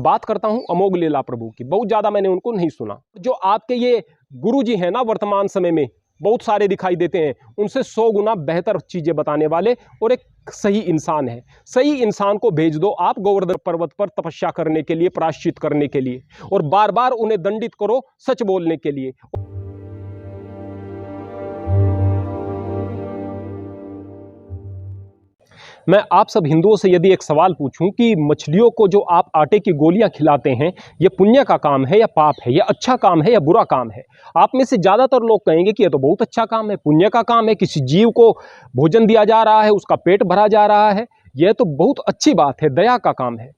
बात करता हूं अमोघ लीला प्रभु की। बहुत ज्यादा मैंने उनको नहीं सुना। जो आपके ये गुरु जी हैं ना, वर्तमान समय में बहुत सारे दिखाई देते हैं, उनसे 100 गुना बेहतर चीजें बताने वाले और एक सही इंसान है। सही इंसान को भेज दो आप गोवर्धन पर्वत पर तपस्या करने के लिए, प्रायश्चित करने के लिए, और बार बार उन्हें दंडित करो सच बोलने के लिए। मैं आप सब हिंदुओं से यदि एक सवाल पूछूं कि मछलियों को जो आप आटे की गोलियां खिलाते हैं, ये पुण्य का काम है या पाप है, या अच्छा काम है या बुरा काम है? आप में से ज्यादातर लोग कहेंगे कि ये तो बहुत अच्छा काम है, पुण्य का काम है, किसी जीव को भोजन दिया जा रहा है, उसका पेट भरा जा रहा है, यह तो बहुत अच्छी बात है, दया का काम है।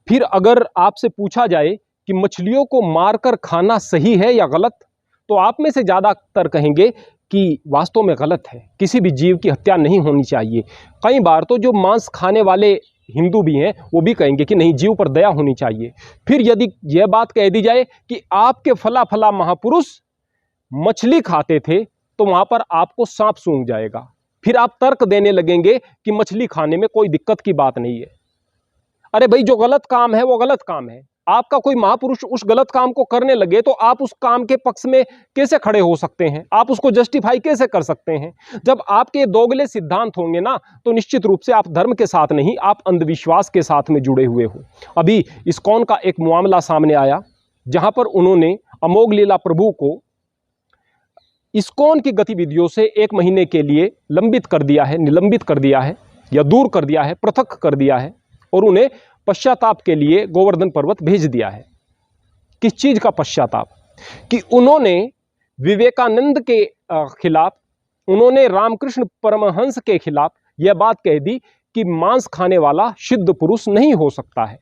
फिर अगर आपसे पूछा जाए कि मछलियों को मारकर खाना सही है या गलत, तो आप में से ज्यादातर कहेंगे कि वास्तव में गलत है, किसी भी जीव की हत्या नहीं होनी चाहिए। कई बार तो जो मांस खाने वाले हिंदू भी हैं वो भी कहेंगे कि नहीं, जीव पर दया होनी चाहिए। फिर यदि यह बात कह दी जाए कि आपके फला फला महापुरुष मछली खाते थे, तो वहां पर आपको सांप सूंघ जाएगा। फिर आप तर्क देने लगेंगे कि मछली खाने में कोई दिक्कत की बात नहीं है। अरे भाई, जो गलत काम है वो गलत काम है। आपका कोई महापुरुष उस गलत काम को करने लगे तो आप उस काम के पक्ष में कैसे खड़े हो सकते हैं? आप उसको जस्टिफाई कैसे कर सकते हैं? जब आपके दोगले सिद्धांत होंगे ना, तो निश्चित रूप से आप धर्म के साथ नहीं, आप अंधविश्वास के साथ में जुड़े हुए हो। अभी इस्कॉन का एक मामला सामने आया जहां पर उन्होंने अमोघ लीला प्रभु को इस्कॉन की गतिविधियों से 1 महीने के लिए लंबित कर दिया है, निलंबित कर दिया है, या दूर कर दिया है, पृथक कर दिया है, और उन्हें पश्चाताप के लिए गोवर्धन पर्वत भेज दिया है। किस चीज का पश्चाताप? कि उन्होंने विवेकानंद के खिलाफ, उन्होंने रामकृष्ण परमहंस के खिलाफ यह बात कह दी कि मांस खाने वाला सिद्ध पुरुष नहीं हो सकता है।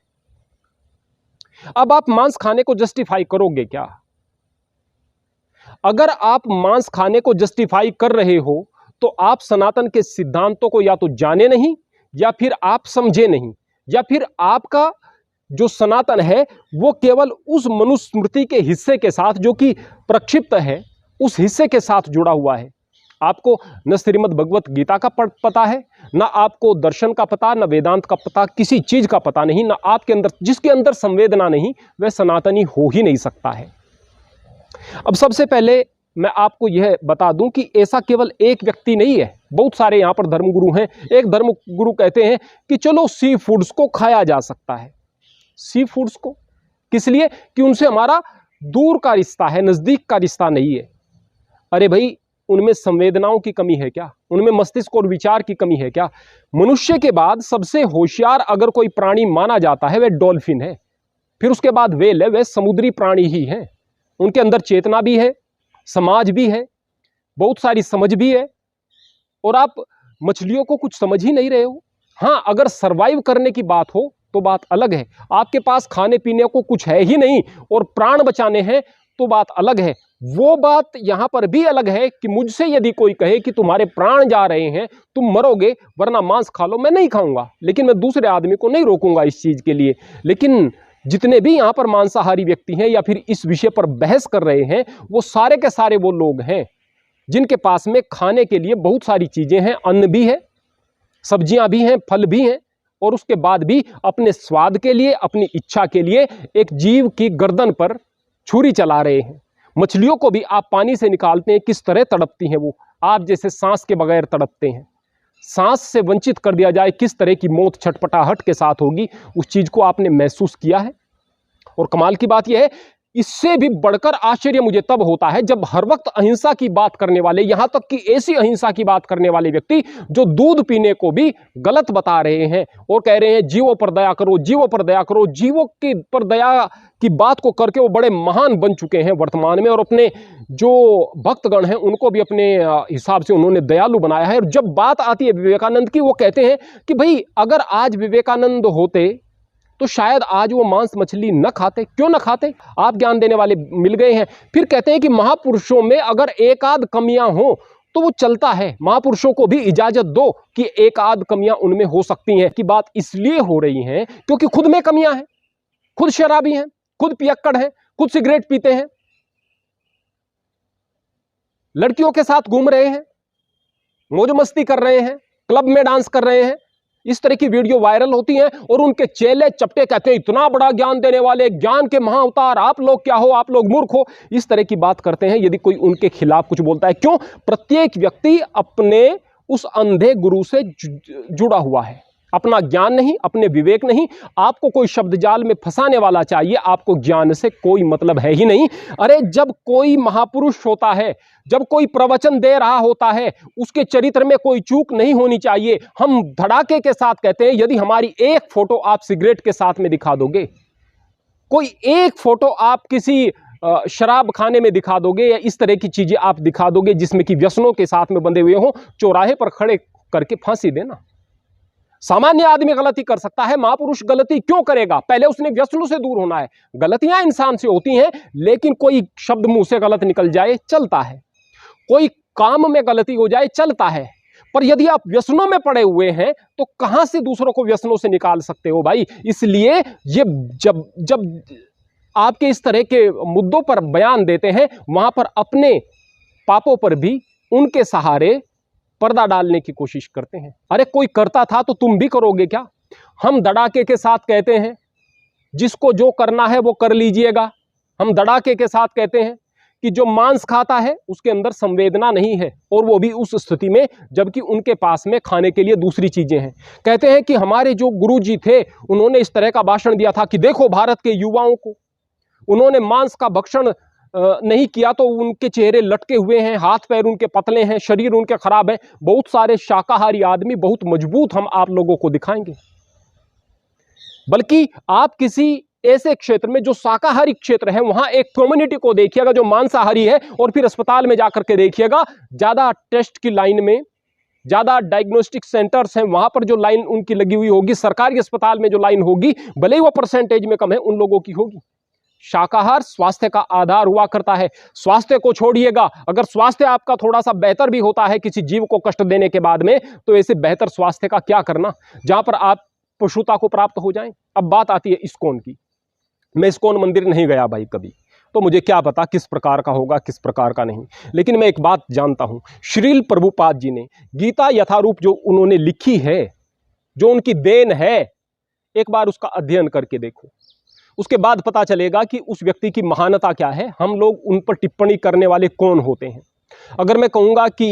अब आप मांस खाने को जस्टिफाई करोगे क्या? अगर आप मांस खाने को जस्टिफाई कर रहे हो तो आप सनातन के सिद्धांतों को या तो जाने नहीं, या फिर आप समझे नहीं, या फिर आपका जो सनातन है वो केवल उस मनुस्मृति के हिस्से के साथ जो कि प्रक्षिप्त है, उस हिस्से के साथ जुड़ा हुआ है। आपको न श्रीमद् भगवत गीता का पता है, ना आपको दर्शन का पता, ना वेदांत का पता, किसी चीज का पता नहीं, ना आपके अंदर, जिसके अंदर संवेदना नहीं वह सनातनी हो ही नहीं सकता है। अब सबसे पहले मैं आपको यह बता दूं कि ऐसा केवल एक व्यक्ति नहीं है, बहुत सारे यहां पर धर्मगुरु हैं। एक धर्मगुरु कहते हैं कि चलो सी फूड्स को खाया जा सकता है। सी फूड्स को किस लिए? कि उनसे हमारा दूर का रिश्ता है, नजदीक का रिश्ता नहीं है। अरे भाई, उनमें संवेदनाओं की कमी है क्या? उनमें मस्तिष्क और विचार की कमी है क्या? मनुष्य के बाद सबसे होशियार अगर कोई प्राणी माना जाता है वह डॉल्फिन है, फिर उसके बाद व्हेल है, वह समुद्री प्राणी ही है। उनके अंदर चेतना भी है, समाज भी है, बहुत सारी समझ भी है, और आप मछलियों को कुछ समझ ही नहीं रहे हो। हाँ, अगर सरवाइव करने की बात हो तो बात अलग है। आपके पास खाने पीने को कुछ है ही नहीं और प्राण बचाने हैं तो बात अलग है। वो बात यहां पर भी अलग है कि मुझसे यदि कोई कहे कि तुम्हारे प्राण जा रहे हैं, तुम मरोगे, वरना मांस खा लो, मैं नहीं खाऊंगा, लेकिन मैं दूसरे आदमी को नहीं रोकूंगा इस चीज के लिए। लेकिन जितने भी यहां पर मांसाहारी व्यक्ति हैं या फिर इस विषय पर बहस कर रहे हैं, वो सारे के सारे वो लोग हैं जिनके पास में खाने के लिए बहुत सारी चीजें हैं, अन्न भी है, सब्जियां भी हैं, फल भी हैं, और उसके बाद भी अपने स्वाद के लिए, अपनी इच्छा के लिए एक जीव की गर्दन पर छुरी चला रहे हैं। मछलियों को भी आप पानी से निकालते हैं, किस तरह तड़पती हैं वो, आप जैसे सांस के बगैर तड़पते हैं। सांस से वंचित कर दिया जाए किस तरह की मौत छटपटाहट के साथ होगी, उस चीज को आपने महसूस किया है। और कमाल की बात यह है, इससे भी बढ़कर आश्चर्य मुझे तब होता है जब हर वक्त अहिंसा की बात करने वाले, यहां तक कि ऐसी अहिंसा की बात करने वाले व्यक्ति जो दूध पीने को भी गलत बता रहे हैं और कह रहे हैं जीवों पर दया करो, जीवों पर दया करो, जीवों की पर दया की बात को करके वो बड़े महान बन चुके हैं वर्तमान में, और अपने जो भक्तगण हैं उनको भी अपने हिसाब से उन्होंने दयालु बनाया है। और जब बात आती है विवेकानंद की, वो कहते हैं कि भाई अगर आज विवेकानंद होते तो शायद आज वो मांस मछली न खाते। क्यों न खाते? आप ज्ञान देने वाले मिल गए हैं। फिर कहते हैं कि महापुरुषों में अगर एक आध कमियां हो तो वो चलता है, महापुरुषों को भी इजाजत दो कि एक आध कमियां उनमें हो सकती हैं। कि बात इसलिए हो रही है क्योंकि खुद में कमियां हैं, खुद शराबी हैं, खुद पियक्कड़ हैं, खुद सिगरेट पीते हैं, लड़कियों के साथ घूम रहे हैं, मौज मस्ती कर रहे हैं, क्लब में डांस कर रहे हैं, इस तरह की वीडियो वायरल होती हैं और उनके चेले चपटे कहते हैं इतना बड़ा ज्ञान देने वाले, ज्ञान के महाअवतार, आप लोग क्या हो, आप लोग मूर्ख हो, इस तरह की बात करते हैं यदि कोई उनके खिलाफ कुछ बोलता है। क्यों? प्रत्येक व्यक्ति अपने उस अंधे गुरु से जुड़ा हुआ है, अपना ज्ञान नहीं, अपने विवेक नहीं। आपको कोई शब्द जाल में फंसाने वाला चाहिए, आपको ज्ञान से कोई मतलब है ही नहीं। अरे जब कोई महापुरुष होता है, जब कोई प्रवचन दे रहा होता है, उसके चरित्र में कोई चूक नहीं होनी चाहिए। हम धड़ाके के साथ कहते हैं यदि हमारी एक फोटो आप सिगरेट के साथ में दिखा दोगे, कोई एक फोटो आप किसी शराब खाने में दिखा दोगे, या इस तरह की चीजें आप दिखा दोगे जिसमें कि व्यसनों के साथ में बंधे हुए हो, चौराहे पर खड़े करके फांसी देना। सामान्य आदमी गलती कर सकता है, महापुरुष गलती क्यों करेगा? पहले उसने व्यसनों से दूर होना है। गलतियां इंसान से होती हैं, लेकिन कोई शब्द मुंह से गलत निकल जाए चलता है, कोई काम में गलती हो जाए चलता है, पर यदि आप व्यसनों में पड़े हुए हैं तो कहां से दूसरों को व्यसनों से निकाल सकते हो भाई? इसलिए ये जब आपके इस तरह के मुद्दों पर बयान देते हैं, वहां पर अपने पापों पर भी उनके सहारे पर्दा डालने की कोशिश करते हैं। अरे कोई करता था तो तुम भी करोगे क्या? हम धड़ाके के साथ कहते हैं जिसको जो करना है वो कर लीजिएगा। हम धड़ाके के साथ कहते हैं कि जो मांस खाता है उसके अंदर संवेदना नहीं है, और वो भी उस स्थिति में जबकि उनके पास में खाने के लिए दूसरी चीजें हैं। कहते हैं कि हमारे जो गुरुजी थे उन्होंने इस तरह का भाषण दिया था कि देखो भारत के युवाओं को, उन्होंने मांस का भक्षण नहीं किया तो उनके चेहरे लटके हुए हैं, हाथ पैर उनके पतले हैं, शरीर उनके खराब है। बहुत सारे शाकाहारी आदमी बहुत मजबूत हम आप लोगों को दिखाएंगे। बल्कि आप किसी ऐसे क्षेत्र में जो शाकाहारी क्षेत्र है वहां एक कम्युनिटी को देखिएगा जो मांसाहारी है, और फिर अस्पताल में जाकर के देखिएगा, ज्यादा टेस्ट की लाइन में, ज्यादा डायग्नोस्टिक सेंटर्स हैं वहां पर जो लाइन उनकी लगी हुई होगी, सरकारी अस्पताल में जो लाइन होगी, भले ही वो परसेंटेज में कम है, उन लोगों की होगी। शाकाहार स्वास्थ्य का आधार हुआ करता है। स्वास्थ्य को छोड़िएगा, अगर स्वास्थ्य आपका थोड़ा सा बेहतर भी होता है किसी जीव को कष्ट देने के बाद में, तो ऐसे बेहतर स्वास्थ्य का क्या करना जहां पर आप पशुता को प्राप्त हो जाएं। अब बात आती है इस्कॉन की। मैं इस्कॉन मंदिर नहीं गया भाई कभी, तो मुझे क्या पता किस प्रकार का होगा किस प्रकार का नहीं, लेकिन मैं एक बात जानता हूं, श्रील प्रभुपाद जी ने गीता यथारूप जो उन्होंने लिखी है, जो उनकी देन है, एक बार उसका अध्ययन करके देखो, उसके बाद पता चलेगा कि उस व्यक्ति की महानता क्या है, हम लोग उन पर टिप्पणी करने वाले कौन होते हैं। अगर मैं कहूँगा कि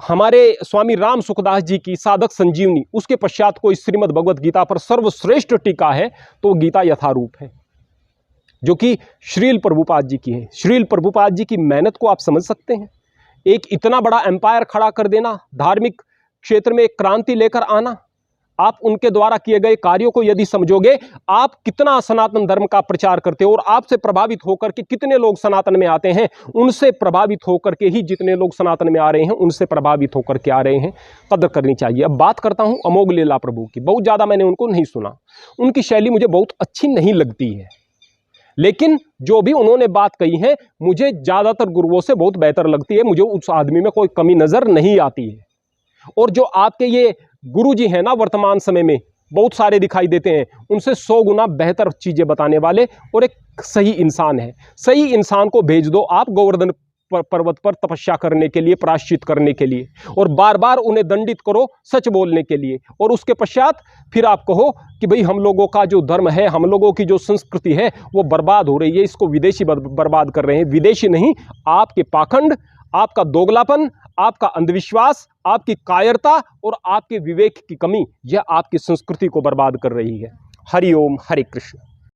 हमारे स्वामी राम सुखदास जी की साधक संजीवनी, उसके पश्चात कोई श्रीमद् भगवत गीता पर सर्वश्रेष्ठ टीका है तो गीता यथारूप है, जो कि श्रील प्रभुपाद जी की है। श्रील प्रभुपाद जी की मेहनत को आप समझ सकते हैं। एक इतना बड़ा एम्पायर खड़ा कर देना, धार्मिक क्षेत्र में एक क्रांति लेकर आना, आप उनके द्वारा किए गए कार्यों को यदि समझोगे, आप कितना सनातन धर्म का प्रचार करते हो और आपसे प्रभावित होकर के कितने लोग सनातन में आते हैं, उनसे प्रभावित होकर के ही जितने लोग सनातन में आ रहे हैं, उनसे प्रभावित होकर के आ रहे हैं। कदर करनी चाहिए। अब बात करता हूं अमोघ लीला प्रभु की। बहुत ज़्यादा मैंने उनको नहीं सुना, उनकी शैली मुझे बहुत अच्छी नहीं लगती है, लेकिन जो भी उन्होंने बात कही है मुझे ज़्यादातर गुरुओं से बहुत बेहतर लगती है। मुझे उस आदमी में कोई कमी नज़र नहीं आती है। और जो आपके ये गुरु जी हैं ना, वर्तमान समय में बहुत सारे दिखाई देते हैं, उनसे 100 गुना बेहतर चीज़ें बताने वाले और एक सही इंसान है। सही इंसान को भेज दो आप गोवर्धन पर्वत पर तपस्या करने के लिए, प्रायश्चित करने के लिए, और बार बार उन्हें दंडित करो सच बोलने के लिए, और उसके पश्चात फिर आप कहो कि भाई हम लोगों का जो धर्म है, हम लोगों की जो संस्कृति है वो बर्बाद हो रही है, इसको विदेशी बर्बाद कर रहे हैं। विदेशी नहीं, आपके पाखंड, आपका दोगलापन, आपका अंधविश्वास, आपकी कायरता और आपके विवेक की कमी, यह आपकी संस्कृति को बर्बाद कर रही है। हरि ओम, हरे कृष्ण।